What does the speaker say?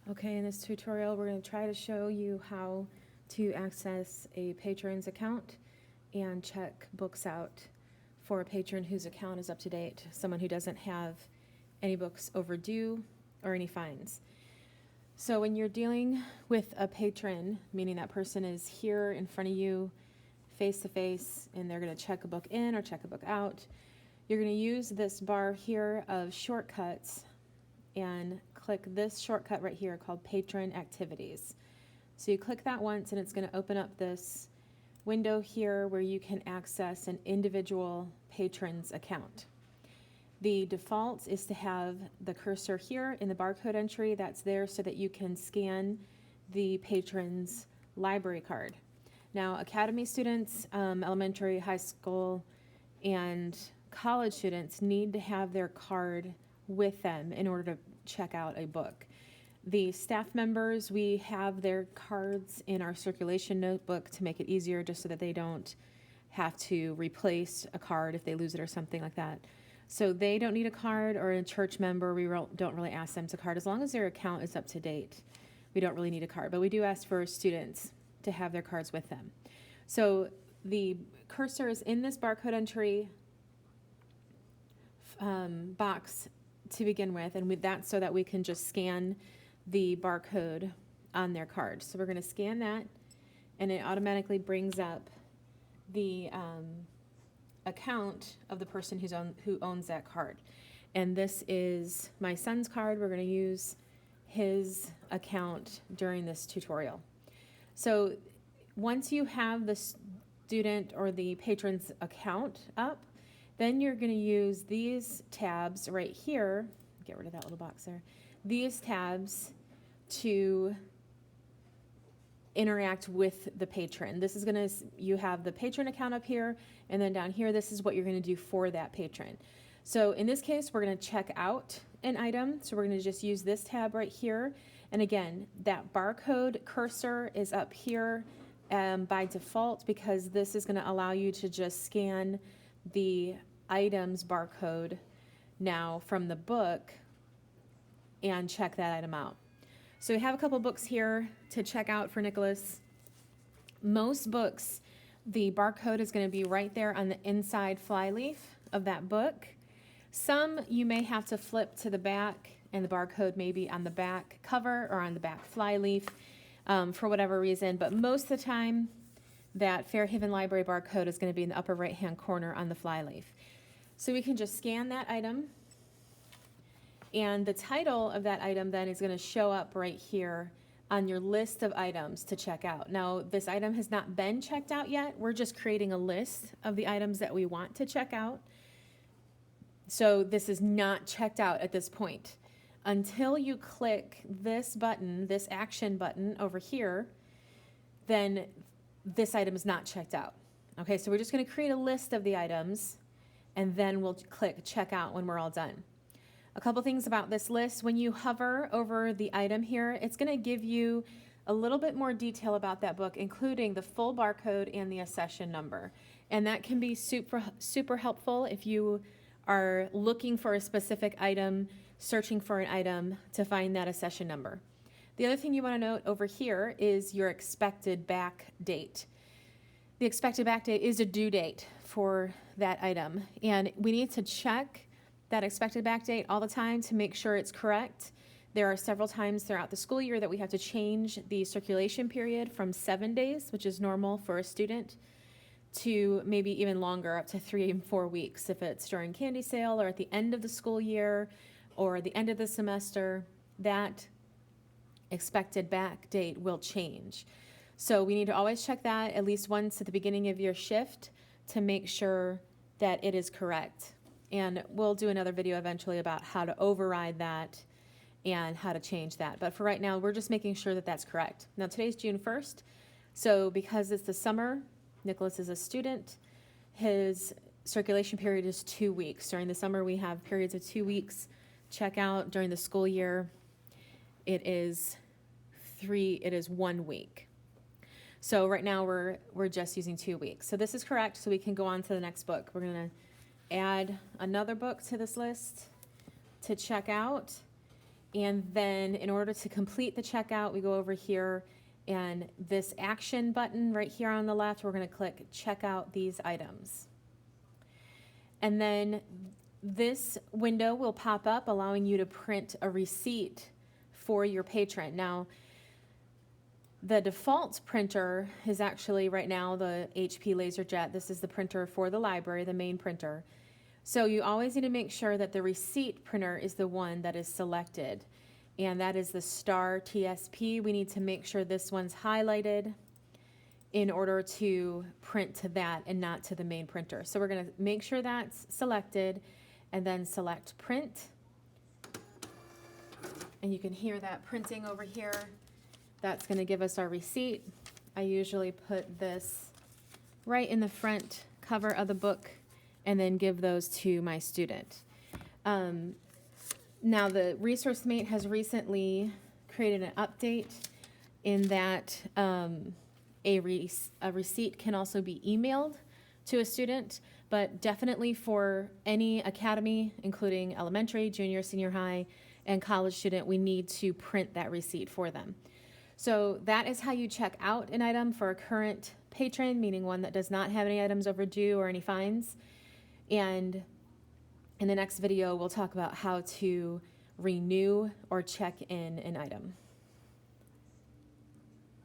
Okay, in this tutorial, we're going to try to show you how to access a patron's account and check books out for a patron whose account is up to date, someone who doesn't have any books overdue or any fines. So when you're dealing with a patron, meaning that person is here in front of you, face to face, and they're going to check a book in or check a book out, you're going to use this bar here of shortcuts and click this shortcut right here called Patron Activities. So you click that once and it's going to open up this window here where you can access an individual patron's account. The default is to have the cursor here in the barcode entry that's there so that you can scan the patron's library card. Now, academy students, elementary, high school, and college students need to have their card with them in order to check out a book. The staff members, we have their cards in our circulation notebook to make it easier just so that they don't have to replace a card if they lose it or something like that. So they don't need a card, or a church member, we don't really ask them to card. As long as their account is up to date, we don't really need a card, but we do ask for students to have their cards with them. So the cursor is in this barcode entry box to begin with, and with that so that we can just scan the barcode on their card. So we're going to scan that, and it automatically brings up the account of the person who owns that card. And this is my son's card. We're going to use his account during this tutorial. So once you have the student or the patron's account up, then you're going to use these tabs right here, get rid of that little box there, these tabs to interact with the patron. This is going to, you have the patron account up here, and then down here, this is what you're going to do for that patron. So in this case, we're going to check out an item. So we're going to just use this tab right here. And again, that barcode cursor is up here by default because this is going to allow you to just scan the item's barcode now from the book and check that item out. So we have a couple books here to check out for Nicholas. Most books, the barcode is going to be right there on the inside flyleaf of that book. Some you may have to flip to the back and the barcode may be on the back cover or on the back flyleaf for whatever reason, but most of the time that Fairhaven Library barcode is going to be in the upper right-hand corner on the flyleaf. So we can just scan that item, and the title of that item then is going to show up right here on your list of items to check out. Now, this item has not been checked out yet. We're just creating a list of the items that we want to check out. So this is not checked out at this point. Until you click this button, this action button over here, then this item is not checked out. Okay, so we're just going to create a list of the items, and then we'll click check out when we're all done. A couple things about this list. When you hover over the item here, it's going to give you a little bit more detail about that book, including the full barcode and the accession number. And that can be super helpful if you are looking for a specific item, searching for an item to find that accession number. The other thing you want to note over here is your expected back date. The expected back date is a due date for that item, and we need to check that expected back date all the time to make sure it's correct. There are several times throughout the school year that we have to change the circulation period from 7 days, which is normal for a student, to maybe even longer, up to 3 and 4 weeks if it's during candy sale or at the end of the school year or the end of the semester. That expected back date will change. So we need to always check that at least once at the beginning of your shift to make sure that it is correct. And we'll do another video eventually about how to override that and how to change that. But for right now, we're just making sure that that's correct. Now today's June 1st, so because it's the summer, Nicholas is a student, his circulation period is 2 weeks. During the summer, we have periods of 2 weeks. Check out during the school year, it is 1 week. So right now we're just using 2 weeks. So this is correct, so we can go on to the next book. We're going to add another book to this list to check out, And then in order to complete the checkout, we go over here and this action button right here on the left, we're going to click check out these items. And then this window will pop up allowing you to print a receipt for your patron. Now, the default printer is actually right now the HP LaserJet. This is the printer for the library, the main printer. So you always need to make sure that the receipt printer is the one that is selected. And that is the Star TSP. We need to make sure this one's highlighted in order to print to that and not to the main printer. So we're going to make sure that's selected and then select print. And you can hear that printing over here. That's going to give us our receipt. I usually put this right in the front cover of the book and then give those to my student. Now the Resourcemate has recently created an update in that a receipt can also be emailed to a student, but definitely for any academy, including elementary, junior, senior high, and college student, we need to print that receipt for them. So that is how you check out an item for a current patron, meaning one that does not have any items overdue or any fines. And in the next video, we'll talk about how to renew or check in an item.